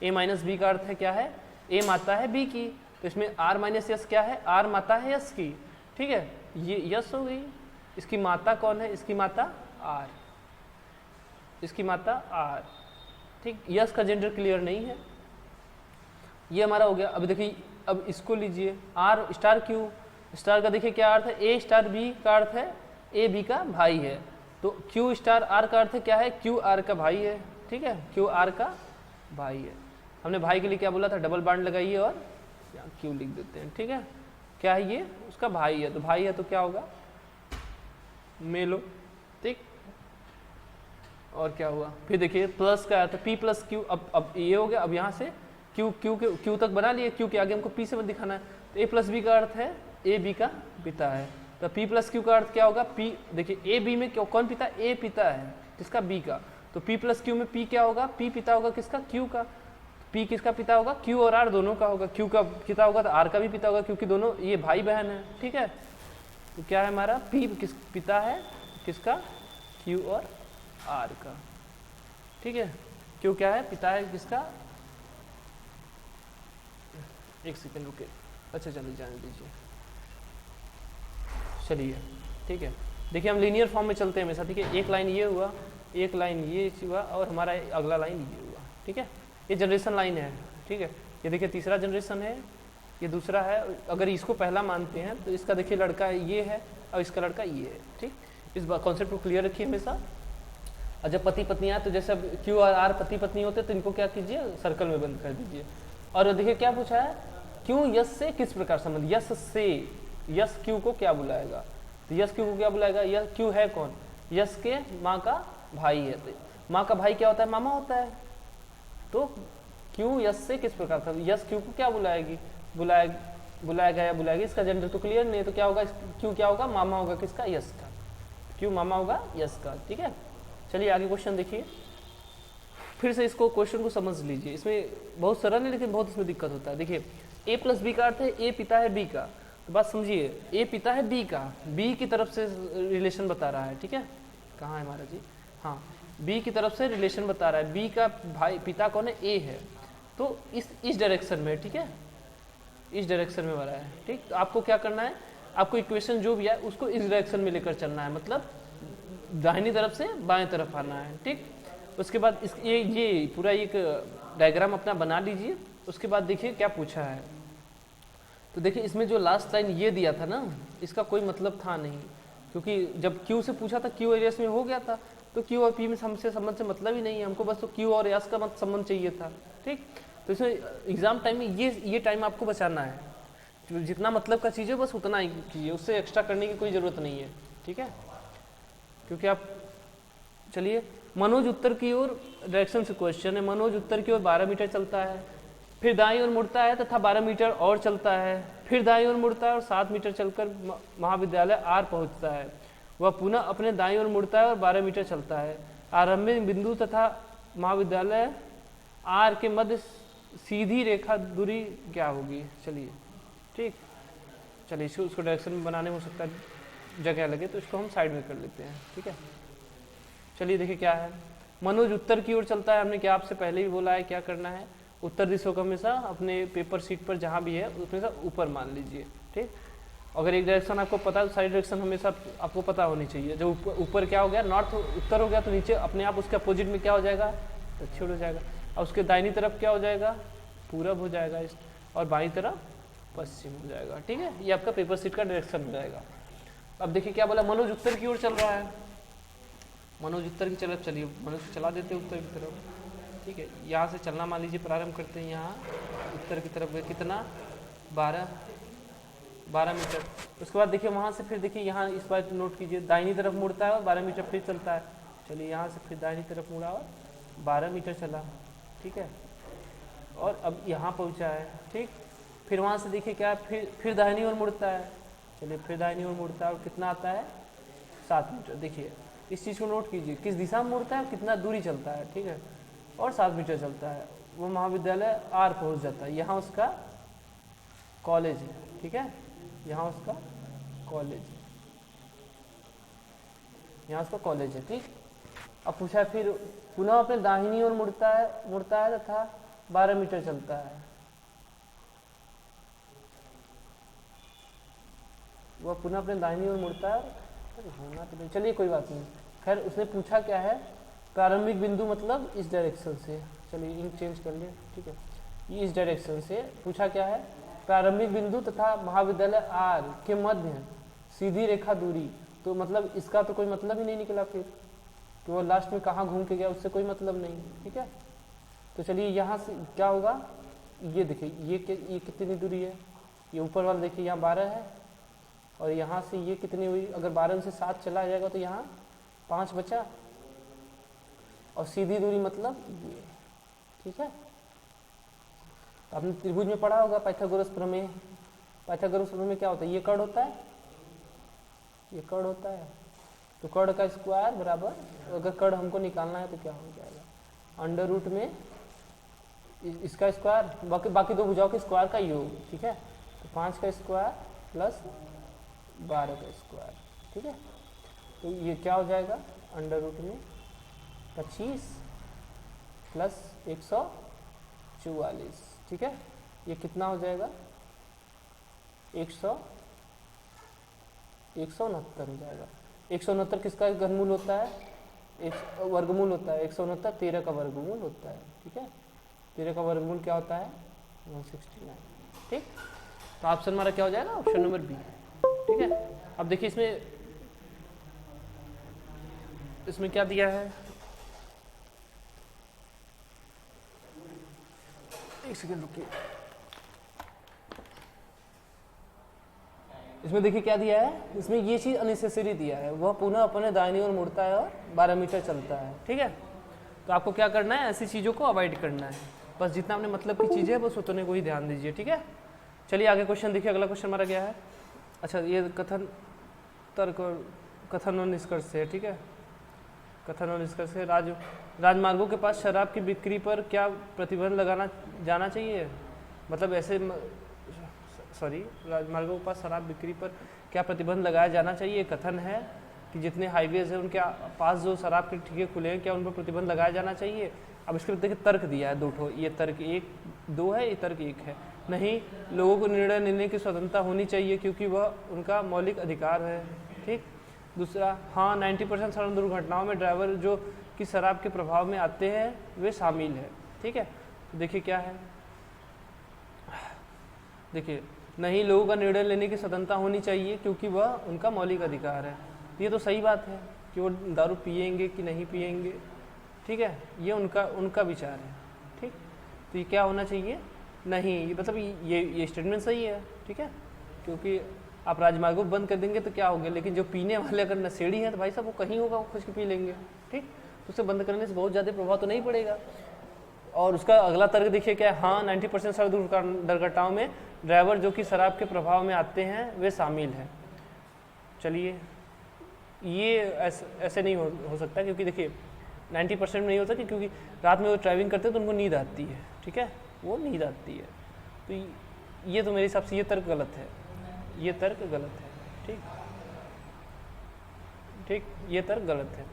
ए माइनस बी का अर्थ है क्या है, ए माता है बी की, तो इसमें आर माइनस यस क्या है, आर माता है यस की, ठीक है। ये यस हो गई, इसकी माता कौन है, इसकी माता आर, इसकी माता आर, ठीक। यस का जेंडर क्लियर नहीं है, ये हमारा हो गया। अब देखिए अब इसको लीजिए, आर स्टार क्यू, स्टार का देखिए क्या अर्थ है, ए स्टार बी का अर्थ है ए बी का भाई है, तो क्यू स्टार आर का अर्थ है क्या है, क्यू आर का भाई है, ठीक है, क्यू आर का भाई है। हमने भाई के लिए क्या बोला था, डबल बांड लगाइए और क्यू लिख देते हैं, ठीक है। क्या है, ये उसका भाई है, तो भाई है तो क्या होगा, मेलो, ठीक। और क्या हुआ, फिर देखिए प्लस का तो पी प्लस क्यू, अब ये हो गया। अब यहाँ से क्यू तक बना लिए, क्यू के आगे हमको पी से मत दिखाना है, तो ए प्लस बी का अर्थ है ए बी का पिता है, तो पी प्लस क्यू का अर्थ क्या होगा, पी देखिए ए बी में कौन पिता, ए पिता है किसका, बी का, तो पी प्लस क्यू में पी क्या होगा, पी पिता होगा किसका, क्यू का। पी किसका पिता होगा, क्यू और आर दोनों का होगा, क्यू का पिता होगा तो आर का भी पिता होगा, क्योंकि दोनों ये भाई बहन है, ठीक है। तो क्या है हमारा, पी किस पिता है किसका, क्यू और आर का, ठीक है। क्यू क्या है, पिता है किसका, एक सेकंड रुके, अच्छा चलिए जाने दीजिए, चलिए ठीक है। देखिए हम लीनियर फॉर्म में चलते हैं हमेशा, ठीक है। एक लाइन ये हुआ, एक लाइन ये हुआ और हमारा अगला लाइन ये हुआ, ठीक है। ये जनरेशन लाइन है, ठीक है। ये देखिए तीसरा जनरेशन है, ये दूसरा है। अगर इसको पहला मानते हैं तो इसका देखिए लड़का ये है और इसका लड़का ये है, ठीक। इस कॉन्सेप्ट को क्लियर रखिए हमेशा। और जब पति पत्नी आए तो जैसे अब क्यू और आर पति पत्नी होते तो इनको क्या कीजिए, सर्कल में बंद कर दीजिए। और देखिए क्या पूछा है, क्यू यस से किस प्रकार संबंध, यस से, यस क्यू को क्या बुलाएगा, तो यस क्यू को क्या बुलाएगा, यस क्यू है कौन, यस के माँ का भाई है, तो माँ का भाई क्या होता है, मामा होता है। तो क्यू यस से किस प्रकार था, यस क्यू को क्या बुलाएगी, बुलाएगा या बुलाएगी, इसका जेंडर तो क्लियर नहीं है, तो क्या होगा, क्यू क्या होगा, मामा होगा किसका, यस का, क्यू मामा होगा यस का, ठीक है। चलिए आगे क्वेश्चन देखिए, फिर से इसको क्वेश्चन को समझ लीजिए। इसमें बहुत सरल है लेकिन बहुत इसमें दिक्कत होता है। देखिए ए प्लस बी का अर्थ है ए पिता है बी का, तो बात समझिए, ए पिता है बी का, बी की तरफ से रिलेशन बता रहा है, ठीक है। कहाँ है महाराज जी, हाँ, बी की तरफ से रिलेशन बता रहा है, बी का भाई पिता कौन है, ए है, तो इस डायरेक्शन में, ठीक है, इस डायरेक्शन में बना है, ठीक। तो आपको क्या करना है, आपको इक्वेशन जो भी है उसको इस डायरेक्शन में लेकर चलना है, मतलब दाहिनी तरफ से बाएं तरफ आना है, ठीक। उसके बाद ये पूरा एक डायग्राम अपना बना लीजिए। उसके बाद देखिए क्या पूछा है, तो देखिए इसमें जो लास्ट लाइन ये दिया था ना, इसका कोई मतलब था नहीं, क्योंकि जब क्यू से पूछा था क्यू और यस में हो गया था, तो क्यू और पी में हमसे संबंध से मतलब ही नहीं है, हमको बस तो क्यू और यस का संबंध चाहिए था, ठीक। तो इसमें एग्जाम टाइम में ये टाइम आपको बचाना है, जितना मतलब का चीज़ है बस उतना ही कीजिए, उससे एक्स्ट्रा करने की कोई ज़रूरत नहीं है, ठीक है। क्योंकि आप चलिए, मनोज उत्तर की ओर, डायरेक्शन से क्वेश्चन है, मनोज उत्तर की ओर 12 मीटर चलता है, फिर दाईं ओर मुड़ता है तथा 12 मीटर और चलता है, फिर दाईं ओर मुड़ता है और 7 मीटर चलकर महाविद्यालय आर पहुंचता है। वह पुनः अपने दाईं ओर मुड़ता है और 12 मीटर चलता है। आरंभिक बिंदु तथा महाविद्यालय आर के मध्य सीधी रेखा दूरी क्या होगी, चलिए ठीक। चलिए इसको उसको डायरेक्शन बनाने में हो सकता है जगह लगे, तो इसको हम साइड में कर लेते हैं, ठीक है। चलिए देखिए क्या है, मनोज उत्तर की ओर चलता है। हमने क्या आपसे पहले भी बोला है क्या करना है, उत्तर दिशा को हमेशा अपने पेपर शीट पर जहाँ भी है उसमें से ऊपर मान लीजिए, ठीक। अगर एक डायरेक्शन आपको पता है तो सारी डायरेक्शन हमेशा आपको पता होनी चाहिए। जब ऊपर क्या हो गया, नॉर्थ उत्तर हो गया, तो नीचे अपने आप उसके अपोजिट में क्या हो जाएगा, दक्षिण हो जाएगा। और उसके दाहिनी तरफ क्या हो जाएगा, पूरब हो जाएगा, और बाईं तरफ पश्चिम हो जाएगा, ठीक है। ये आपका पेपर शीट का डायरेक्शन हो जाएगा। अब देखिए क्या बोला, मनोज उत्तर की ओर चल रहा है, मनोज उत्तर की तरफ, चलिए मनोज चला देते हैं उत्तर की तरफ, ठीक है। यहाँ से चलना मान लीजिए प्रारंभ करते हैं, यहाँ उत्तर की तरफ गए, कितना 12 मीटर। उसके बाद देखिए वहाँ से फिर देखिए यहाँ इस बार नोट कीजिए, दाहिनी तरफ मुड़ता है और 12 मीटर फिर चलता है। चलिए यहाँ से फिर दाहिनी तरफ मुड़ा और 12 मीटर चला, ठीक है, और अब यहाँ पहुँचा है, ठीक। फिर वहाँ से देखिए क्या, फिर दाहिनी ओर मुड़ता है। चलिए फिर दाहिनी ओर मुड़ता है और कितना आता है, 7 मीटर। देखिए इस चीज़ को नोट कीजिए, किस दिशा में मुड़ता है, कितना दूरी चलता है, ठीक है, और 7 मीटर चलता है। वो महाविद्यालय आर पहुँच जाता है, यहाँ उसका कॉलेज है, ठीक है, यहाँ उसका कॉलेज, यहाँ उसका कॉलेज है, ठीक। अब पूछा है फिर पुनः अपने दाहिनी ओर मुड़ता है तथा 12 मीटर चलता है। वह पुनः अपने दाहिनी ओर मुड़ता है, होना तो नहीं, चलिए कोई बात नहीं। खैर उसने पूछा क्या है, प्रारंभिक बिंदु मतलब इस डायरेक्शन से, चलिए इंक चेंज कर लिए, ठीक है। ये इस डायरेक्शन से पूछा क्या है, प्रारंभिक बिंदु तथा महाविद्यालय आर के मध्य सीधी रेखा दूरी। तो मतलब इसका तो कोई मतलब ही नहीं निकला फिर, कि वो लास्ट में कहाँ घूम के गया, उससे कोई मतलब नहीं, ठीक है। तो चलिए यहाँ से क्या होगा, ये देखिए ये कितनी दूरी है, ये ऊपर वाला देखिए यहाँ 12 है, और यहाँ से ये कितनी हुई, अगर 12 में से 7 चला जाएगा तो यहाँ 5 बचा, और सीधी दूरी मतलब ये, ठीक है। आपने त्रिभुज में पढ़ा होगा पाइथागोरस प्रमेय। पाइथागोरस प्रमेय क्या होता है, ये कर्ण होता है, ये कर्ण होता है, तो कर्ण का स्क्वायर बराबर, अगर कर्ण हमको निकालना है तो क्या हो जाएगा, अंडर रूट में इसका स्क्वायर, बाकी दो भुजाओं के स्क्वायर का योग, ठीक है। तो 5 का स्क्वायर प्लस 12 का स्क्वायर, ठीक है। तो ये क्या हो जाएगा, अंडर रूट में 25 प्लस 144, ठीक है। ये कितना हो जाएगा, 169 हो जाएगा। 169 किसका घनमूल होता है, वर्गमूल होता है। 169 13 का वर्गमूल होता है, ठीक है। 13 का वर्गमूल क्या होता है, 169, ठीक। तो ऑप्शन हमारा क्या हो जाएगा, ऑप्शन नंबर बी, ठीक है। अब देखिए इसमें क्या दिया है, एक सेकंड रुकिए, इसमें देखिए क्या दिया है, इसमें ये चीज़ अननेसेसरी दिया है, वह पुनः अपने दाहिनी ओर मुड़ता है और 12 मीटर चलता है, ठीक है। तो आपको क्या करना है, ऐसी चीज़ों को अवॉइड करना है, बस जितना आपने मतलब की चीज़ें बस उतने को ही ध्यान दीजिए, ठीक है। चलिए आगे क्वेश्चन देखिए, अगला क्वेश्चन हमारा क्या है, अच्छा ये कथन तर्क और कथन और निष्कर्ष है, ठीक है। कथन और निष्कर्ष है, राजमार्गों के पास शराब की बिक्री पर क्या प्रतिबंध लगाना जाना चाहिए, मतलब ऐसे राजमार्गों के पास शराब बिक्री पर क्या प्रतिबंध लगाया जाना चाहिए। कथन है कि जितने हाईवेज हैं उनके पास जो शराब के ठेके खुले हैं, क्या उन पर प्रतिबंध लगाया जाना चाहिए। अब इसके देखिए तर्क दिया है 2 ये तर्क 2 है, ये तर्क 1 है। नहीं, लोगों को निर्णय लेने की स्वतंत्रता होनी चाहिए क्योंकि वह उनका मौलिक अधिकार है, ठीक। दूसरा, हाँ 90% सड़क दुर्घटनाओं में ड्राइवर जो कि शराब के प्रभाव में आते हैं वे शामिल है, ठीक है। तो देखिए क्या है, देखिए नहीं, लोगों का निर्णय लेने की स्वतंत्रता होनी चाहिए क्योंकि वह उनका मौलिक अधिकार है। ये तो सही बात है कि वो दारू पिएंगे कि नहीं पिएंगे, ठीक है, ये उनका विचार है, ठीक। तो ये क्या होना चाहिए, नहीं, ये मतलब ये स्टेटमेंट सही है, ठीक है, क्योंकि आप राजमार्गों बंद कर देंगे तो क्या होगा, लेकिन जो पीने वाले अगर नशेड़ी हैं तो भाई साहब वो कहीं होगा, वो खुश के पी लेंगे, ठीक। तो उसे बंद करने से बहुत ज़्यादा प्रभाव तो नहीं पड़ेगा। और उसका अगला तर्क देखिए क्या है, हाँ 90% सड़क दुर्घटनाओं में ड्राइवर जो कि शराब के प्रभाव में आते हैं वे शामिल हैं। चलिए ये ऐसे नहीं हो सकता, क्योंकि देखिए 90% नहीं होता क्योंकि रात में वो ड्राइविंग करते हैं तो उनको नींद आती है, ठीक है, वो नींद आती है। तो ये तो मेरे हिसाब से ये तर्क गलत है। ये तर्क गलत है। ठीक ठीक, ये तर्क गलत है।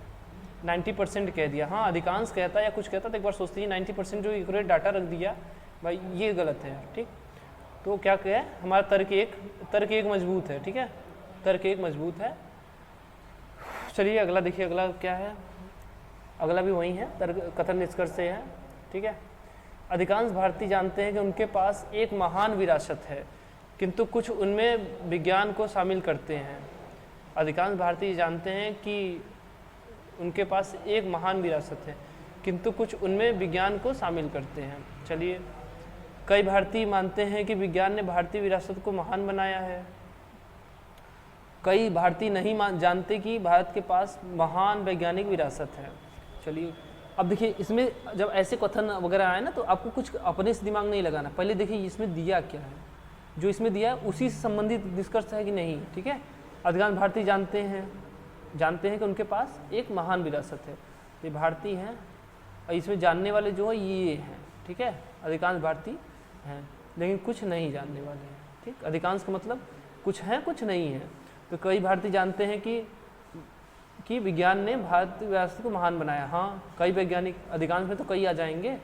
90% कह दिया, हाँ अधिकांश कहता है या कुछ कहता तो एक बार सोचते हैं 90% जो एक्यूरेट डाटा रख दिया भाई, ये गलत है। ठीक, तो क्या कहे हमारा तर्क एक मजबूत है। ठीक है, तर्क एक मजबूत है। चलिए अगला देखिए, अगला क्या है, अगला भी वही है, तर्क कथन निष्कर्ष से है। ठीक है, अधिकांश भारतीय जानते हैं कि उनके पास एक महान विरासत है, किंतु कुछ उनमें विज्ञान को शामिल करते हैं। अधिकांश भारतीय जानते हैं कि उनके पास एक महान विरासत है, किंतु कुछ उनमें विज्ञान को शामिल करते हैं। चलिए, कई भारतीय मानते हैं कि विज्ञान ने भारतीय विरासत को महान बनाया है। कई भारतीय नहीं जानते कि भारत के पास महान वैज्ञानिक विरासत है। चलिए अब देखिए, इसमें जब ऐसे कथन वगैरह आए ना तो आपको कुछ अपने से दिमाग नहीं लगाना, पहले देखिए इसमें दिया क्या है, जो इसमें दिया है उसी से संबंधित निष्कर्ष है कि नहीं। ठीक है, अधिकांश भारतीय जानते हैं कि उनके पास एक महान विरासत है, ये भारतीय हैं और इसमें जानने वाले जो है ये हैं। ठीक है, अधिकांश भारतीय हैं लेकिन कुछ नहीं जानने वाले हैं। ठीक, अधिकांश का मतलब कुछ हैं कुछ नहीं है। तो कई भारतीय जानते हैं कि विज्ञान ने भारतीय विरासत को महान बनाया। हाँ, कई वैज्ञानिक, अधिकांश में तो कई आ जाएंगे,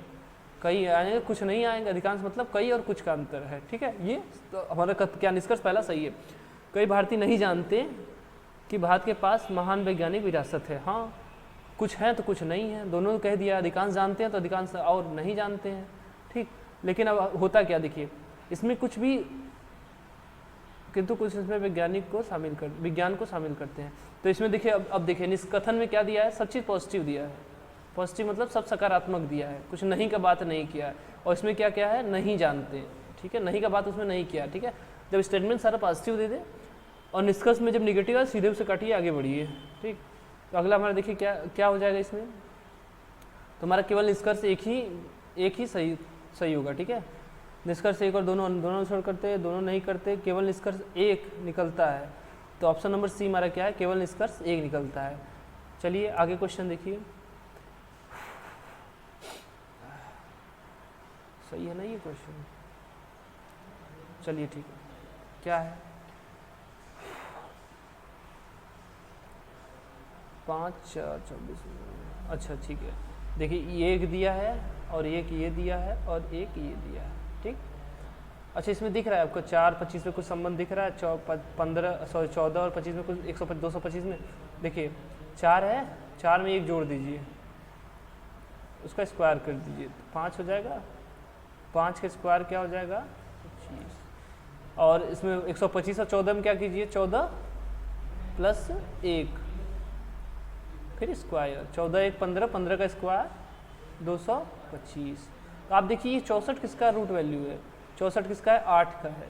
कई आएंगे कुछ नहीं आएंगे। अधिकांश मतलब कई और कुछ का अंतर है। ठीक है, ये तो हमारा क्या निष्कर्ष पहला सही है। कई भारतीय नहीं जानते कि भारत के पास महान वैज्ञानिक विरासत है। हाँ, कुछ है तो कुछ नहीं है, दोनों कह दिया। अधिकांश जानते हैं तो अधिकांश और नहीं जानते हैं। ठीक, लेकिन अब होता क्या देखिए, इसमें कुछ भी किंतु कुछ इसमें विज्ञान को शामिल करते हैं। तो इसमें देखिए अब देखिए निष्कथन में क्या दिया है, सब चीज़ पॉजिटिव दिया है। पॉजिटिव मतलब सब सकारात्मक दिया है, कुछ नहीं का बात नहीं किया है। और इसमें क्या क्या है, नहीं जानते। ठीक है, नहीं का बात उसमें नहीं किया। ठीक है, जब स्टेटमेंट सारा पॉजिटिव दे दे और निष्कर्ष में जब निगेटिव है सीधे उसे काटिए, आगे बढ़िए। ठीक, तो अगला हमारा देखिए क्या हो जाएगा इसमें, तो हमारा केवल निष्कर्ष एक ही सही होगा। ठीक है, निष्कर्ष एक और दोनों छोड़ करते, दोनों नहीं करते, केवल निष्कर्ष एक निकलता है। तो ऑप्शन नंबर सी हमारा क्या है, केवल निष्कर्ष एक निकलता है। चलिए आगे क्वेश्चन देखिए, सही है ना ये क्वेश्चन। चलिए ठीक है, क्या है 5 4 24। अच्छा ठीक है, देखिए ये एक दिया है और एक ये दिया है और एक ये दिया है। ठीक, अच्छा इसमें दिख रहा है आपको 4 25 में कुछ संबंध दिख रहा है, 14 और 25 में कुछ 225 में देखिए 4 है, 4 में एक जोड़ दीजिए, उसका स्क्वायर कर दीजिए तो 5 हो जाएगा। 5 का स्क्वायर क्या हो जाएगा 25। और इसमें 125 और 14 में क्या कीजिए, 14 प्लस 1 फिर स्क्वायर, 14 1 15, 15 का स्क्वायर 225। तो आप देखिए ये 64 किसका रूट वैल्यू है, 64 किसका है 8 का है।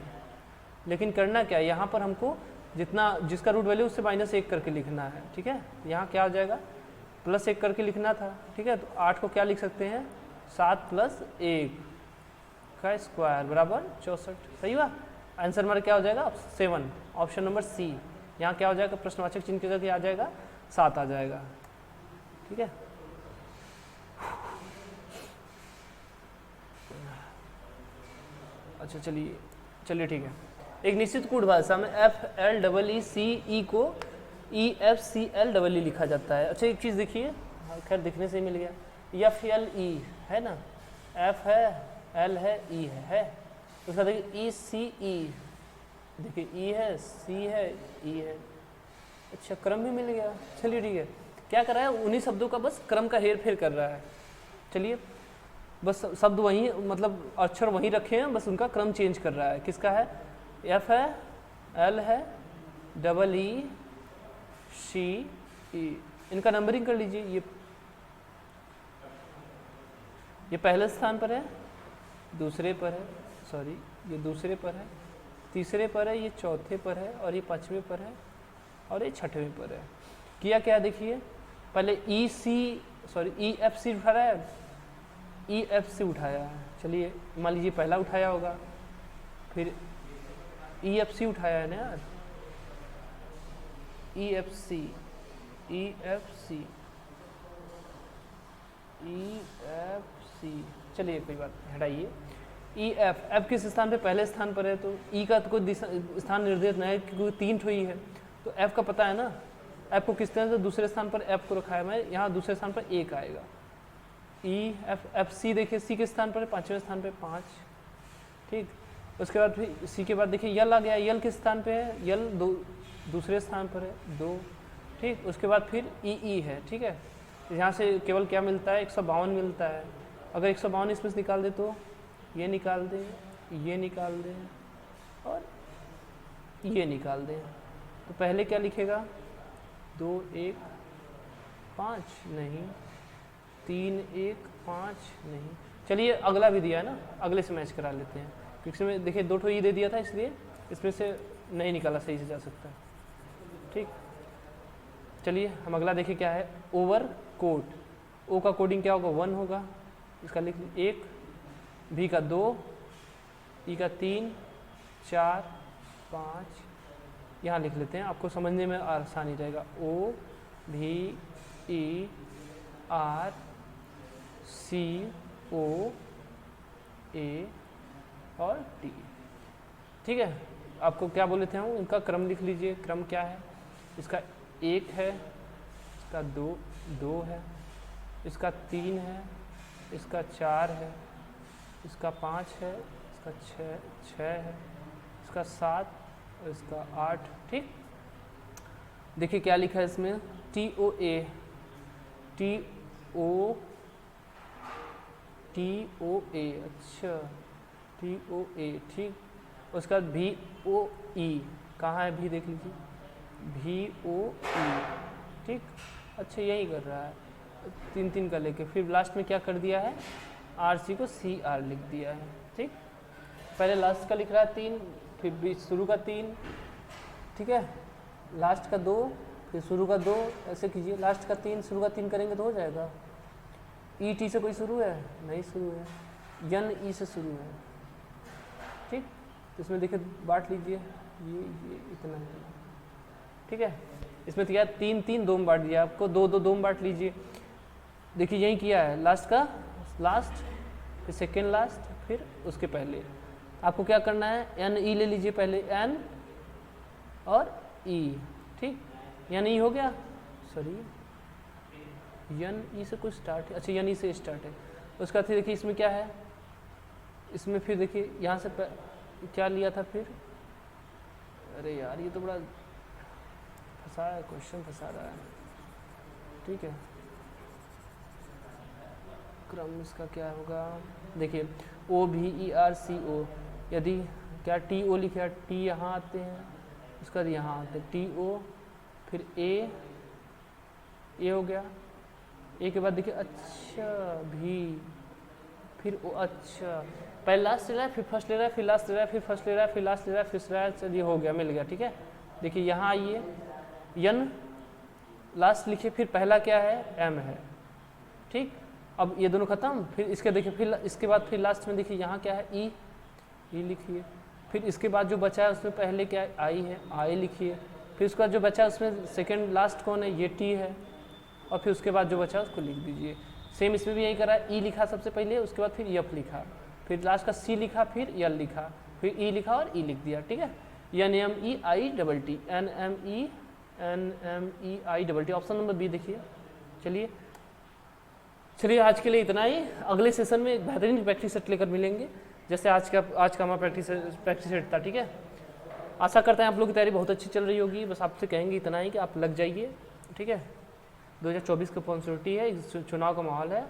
लेकिन करना क्या है, यहाँ पर हमको जिसका रूट वैल्यू उससे -1 करके लिखना है। ठीक है, यहाँ क्या हो जाएगा +1 करके लिखना था। ठीक है, तो 8 को क्या लिख सकते हैं 7 + 1 का स्क्वायर बराबर 64। सही हुआ, आंसर हमारा क्या हो जाएगा 7, ऑप्शन नंबर सी। यहाँ क्या हो जाएगा, प्रश्नवाचक चिन्ह के करके आ जाएगा 7 आ जाएगा। ठीक है, अच्छा चलिए ठीक है। एक निश्चित कूट भाषा में FLEECE को EFCLEE लिखा जाता है। अच्छा एक चीज़ देखिए, खैर दिखने से ही मिल गया, FLE है ना, F है, L है, E है। उसका देखिए ECE, देखिए E है, C है, E है। अच्छा क्रम भी मिल गया। चलिए ठीक है, क्या कर रहा है, उन्हीं शब्दों का बस क्रम का हेर फेर कर रहा है। चलिए बस शब्द वही, मतलब अक्षर वही रखे हैं, बस उनका क्रम चेंज कर रहा है। किसका है, F है, L है, EECE, इनका नंबरिंग कर लीजिए। ये पहले स्थान पर है, दूसरे पर है, सॉरी ये दूसरे पर है, तीसरे पर है, ये चौथे पर है और ये 5वें पर है और ये 6वें पर है। किया क्या देखिए, पहले EFC उठा रहा है, EFC उठाया है। चलिए मान लीजिए पहला उठाया होगा, फिर EFC उठाया है ना यार, EFC चलिए कोई बात नहीं, हटाइए। ई एफ, एफ किस स्थान पे, पहले स्थान पर है, तो ई का तो कोई स्थान निर्देश नहीं है क्योंकि 3 ठो ई है, तो एफ का पता है ना, एफ को किस तरह से दूसरे स्थान पर एफ को रखा है मैं, यहाँ दूसरे स्थान पर एक आएगा। ई एफ, एफ सी देखिए सी के स्थान पर है, 5वें स्थान पर 5, ठीक। उसके बाद फिर सी के बाद देखिए यल आ गया, यल किस स्थान पे है, यल दूसरे स्थान पर है 2, ठीक। उसके बाद फिर ई है, ठीक है। यहाँ से केवल क्या मिलता है, 152 मिलता है। अगर 152 इसमें से निकाल दे तो ये निकाल दे, ये निकाल दे और ये निकाल दे, तो पहले क्या लिखेगा, 2 1 5 नहीं, 3 1 5 नहीं। चलिए अगला भी दिया है ना, अगले से मैच करा लेते हैं, क्योंकि इसमें देखिए 2 ठो ई दे दिया था, इसलिए इसमें से नहीं निकाला सही से जा सकता, ठीक। चलिए हम अगला देखें क्या है, ओवर कोट। ओ का कोडिंग क्या होगा, 1 होगा, इसका लिख 1, भी का 2, ई का 3 4 5, यहाँ लिख लेते हैं, आपको समझने में आसानी रहेगा। ओ भी ई आर सी ओ ए और टी, ठीक है। आपको क्या बोले थे हम, इनका क्रम लिख लीजिए, क्रम क्या है, इसका 1 है, इसका 2 है, इसका 3 है, इसका 4 है, इसका 5 है, इसका 6 है, इसका 7 और इसका 8, ठीक। देखिए क्या लिखा है इसमें, टी ओ ए, अच्छा टी ओ ए, ठीक। उसके बाद भी ओ ई, कहाँ है भी, देख लीजिए भी ओ ई, ठीक। अच्छा यही कर रहा है, 3 का लेके, फिर लास्ट में क्या कर दिया है, आर सी को सी आर लिख दिया है, ठीक। पहले लास्ट का लिख रहा है 3, फिर बीच शुरू का 3, ठीक है, लास्ट का 2, फिर शुरू का 2, ऐसे कीजिए, लास्ट का 3 शुरू का 3 करेंगे तो हो जाएगा। ई टी से कोई शुरू है, नहीं शुरू है, यन ई से शुरू है, ठीक। तो इसमें देखिए बांट लीजिए, ये इतना है, ठीक है। इसमें तो क्या 3 3 2 में बांट दिया आपको, 2 2 2 में बांट लीजिए। देखिए यही किया है, लास्ट का लास्ट, फिर सेकेंड लास्ट, फिर उसके पहले आपको क्या करना है, एन ई ले लीजिए पहले, एन और ई, ठीक। एन ई हो गया, सॉरी एन ई से कुछ स्टार्ट है, अच्छा एन ई से स्टार्ट है। उसका फिर देखिए इसमें क्या है, इसमें फिर देखिए यहाँ से क्या लिया था फिर, अरे यार ये तो बड़ा फंसा है, क्वेश्चन फंसा रहा है, ठीक है। क्रम इसका क्या होगा, देखिए ओ भी ई आर सी ओ, यदि क्या टी ओ लिखे, टी यहाँ आते हैं, उसका यहाँ आते हैं टी ओ, फिर ए हो गया, ए के बाद देखिए अच्छा भी, फिर ओ, अच्छा पहले लास्ट ले रहा है, फिर फर्स्ट ले रहा है, फिर लास्ट ले रहा है, फिर फर्स्ट ले रहा है, फिर लास्ट ले रहा है, फिर ले रहा है, चलिए हो गया, मिल गया, ठीक है। देखिए यहाँ आइए, यन लास्ट लिखिए, फिर पहला क्या है, एम है, ठीक। अब ये दोनों खत्म, फिर इसके देखिए, फिर इसके बाद फिर लास्ट में देखिए यहाँ क्या है, ई लिखिए, फिर इसके बाद जो बचा है उसमें पहले क्या है, आई है, आई लिखिए, फिर उसके बाद जो बचा है उसमें सेकेंड लास्ट कौन है, ये टी है, और फिर उसके बाद जो बचा है उसको लिख दीजिए। सेम इसमें भी यही करा है, ई लिखा सबसे पहले, उसके बाद फिर एफ लिखा, फिर लास्ट का सी लिखा, फिर यल लिखा, फिर ई लिखा और ई लिख दिया, ठीक है। N M E I double T, N M E I double T, option number B देखिए। चलिए आज के लिए इतना ही, अगले सेशन में एक बेहतरीन प्रैक्टिस सेट लेकर मिलेंगे, जैसे आज का हमारा प्रैक्टिस सेट था, ठीक है। आशा करते हैं आप लोग की तैयारी बहुत अच्छी चल रही होगी, बस आपसे कहेंगे इतना ही कि आप लग जाइए, ठीक है। 2024 का पॉन्सिबिलिटी है, चुनाव का माहौल है,